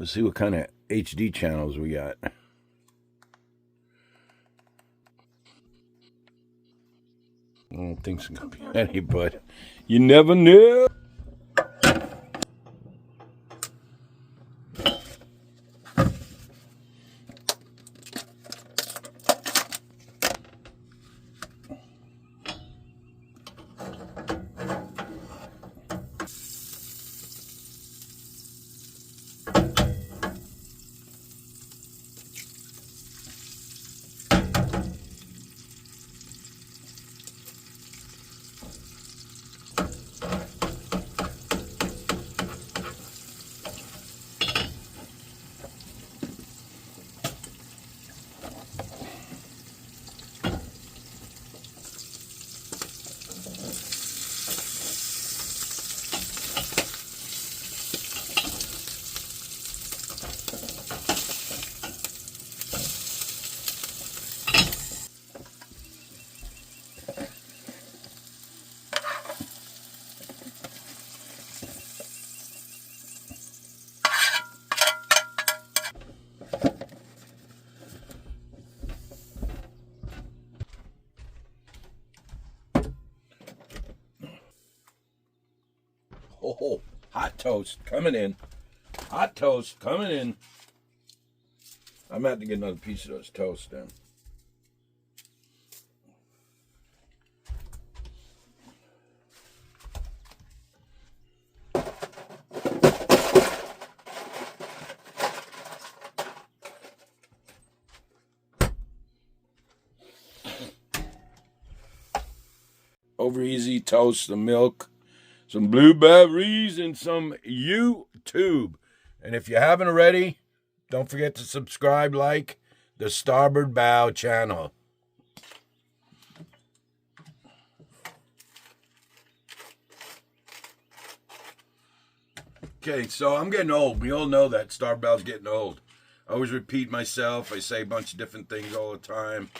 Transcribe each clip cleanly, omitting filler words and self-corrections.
Let's see what kind of HD channels we got. I don't think it's going to be any, but you never know. Oh, hot toast coming in. Hot toast coming in. I'm going to have to get another piece of those toast then. Over easy toast, some milk, some blueberries, and some YouTube. And if you haven't already, don't forget to subscribe, like the Starboard Bow channel. Okay, so I'm getting old. We all know that Starboard Bow's getting old. I always repeat myself. I say a bunch of different things all the time.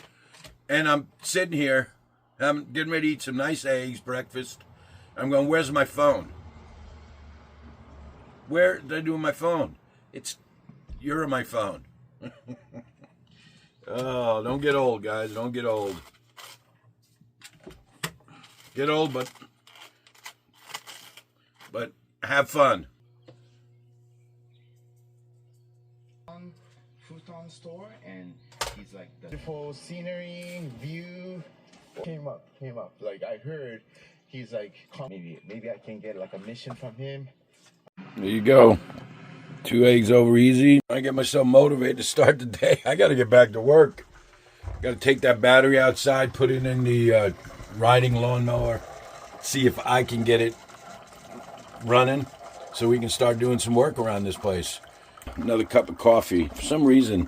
And I'm sitting here. I'm getting ready to eat some nice eggs, breakfast. I'm going, where's my phone? Where did I do with my phone? You're my phone. Oh, don't get old, guys. Don't get old. Get old, but have fun. Futon store, and he's like the beautiful scenery, view. Came up. Like I heard, he's like, maybe I can get like a mission from him. There you go. 2 eggs over easy. I get myself motivated to start the day. I got to get back to work. Got to take that battery outside, put it in the riding lawnmower, see if I can get it running so we can start doing some work around this place. Another cup of coffee. For some reason,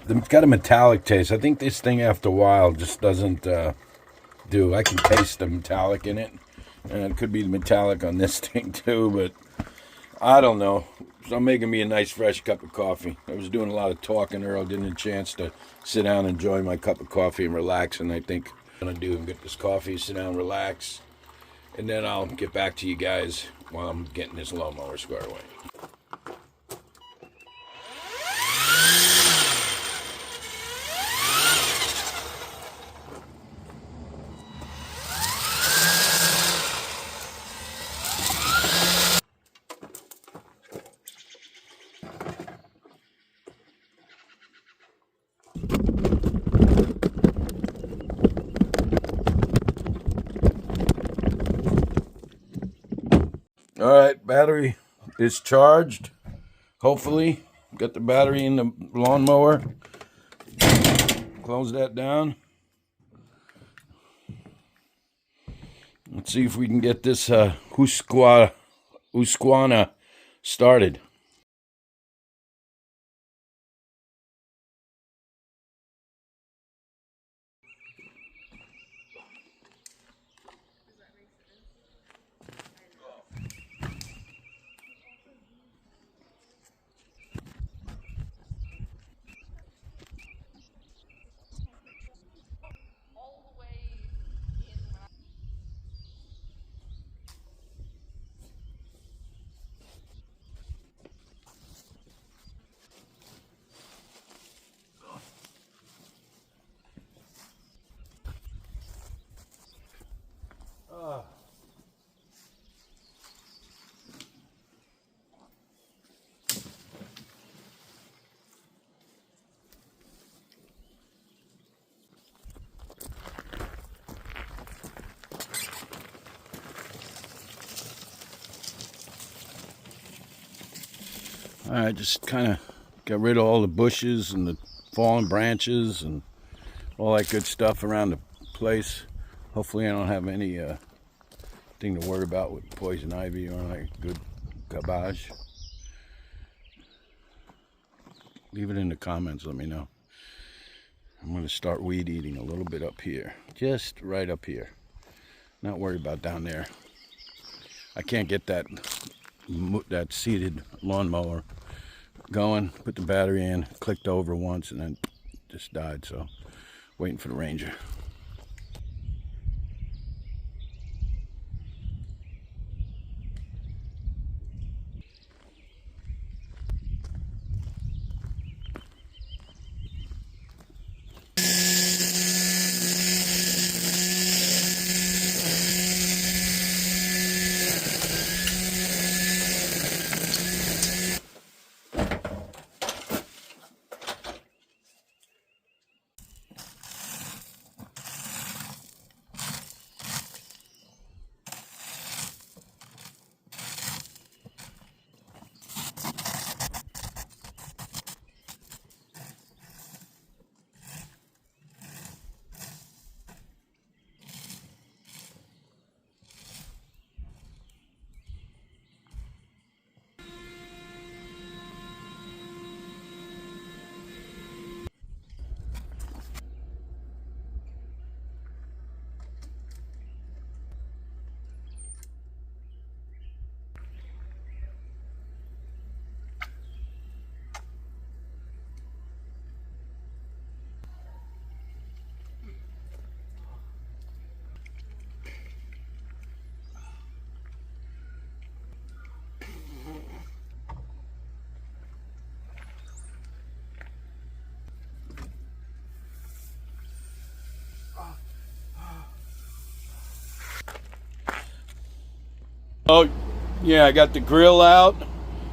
it's got a metallic taste. I think this thing after a while just doesn't do. I can taste the metallic in it. And it could be the metallic on this thing too, but I don't know. So I'm making me a nice fresh cup of coffee. I was doing a lot of talking earlier. Didn't have a chance to sit down and enjoy my cup of coffee and relax. And I think what I'm going to do is get this coffee, sit down, relax. And then I'll get back to you guys while I'm getting this lawnmower squared away. All right, battery is charged. Hopefully, got the battery in the lawnmower. Close that down. Let's see if we can get this Husqvarna started. I just kind of got rid of all the bushes and the fallen branches and all that good stuff around the place. Hopefully I don't have any thing to worry about with poison ivy or like good garbage. Leave it in the comments, let me know. I'm going to start weed eating a little bit up here, just right up here. Not worried about down there. I can't get that seated lawnmower going. Put the battery in, clicked over once, and then just died. So waiting for the Ranger. Oh, yeah, I got the grill out.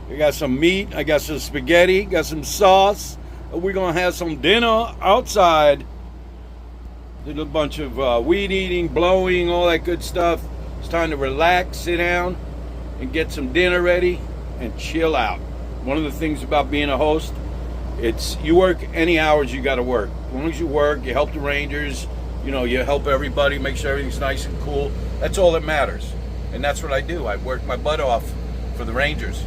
I got some meat. I got some spaghetti. Got some sauce. We're going to have some dinner outside. Did a bunch of weed eating, blowing, all that good stuff. It's time to relax, sit down, and get some dinner ready and chill out. One of the things about being a host, it's you work any hours you got to work. As long as you work, you help the Rangers, you know, you help everybody, make sure everything's nice and cool. That's all that matters. And that's what I do. I work my butt off for the Rangers.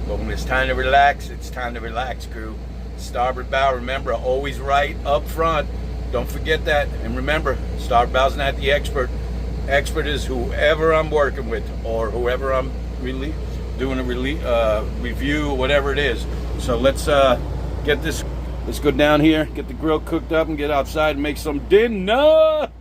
But when it's time to relax, it's time to relax, crew. Starboard bow, remember, always right up front. Don't forget that. And remember, starboard bow's not the expert. Expert is whoever I'm working with or whoever I'm doing a review, whatever it is. So let's get this. Let's go down here, get the grill cooked up, and get outside and make some dinner.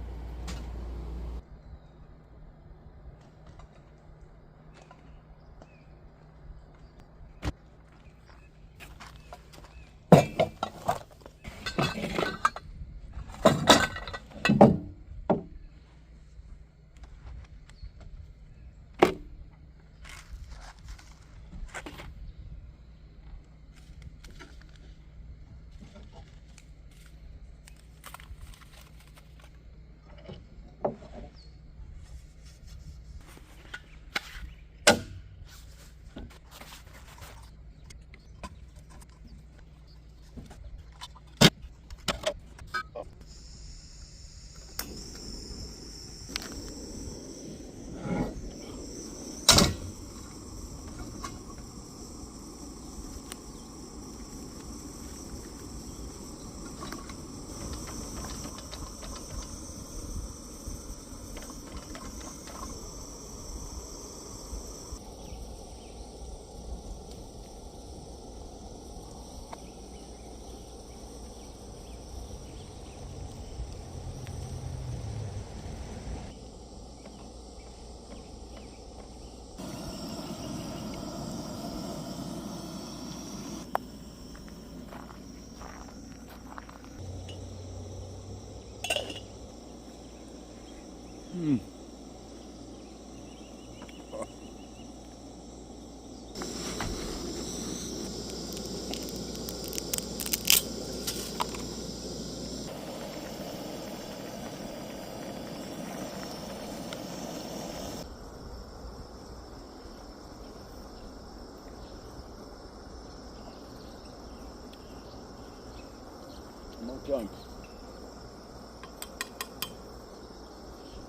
junk.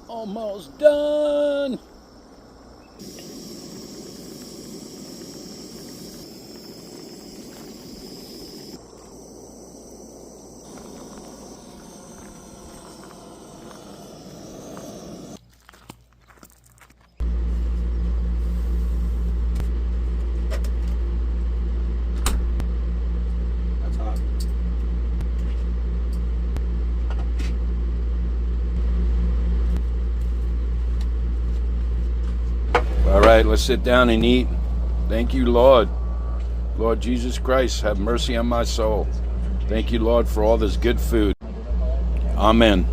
Almost done. That's hot. All right, let's sit down and eat. Thank you, Lord. Lord Jesus Christ, have mercy on my soul. Thank you, Lord, for all this good food. Amen.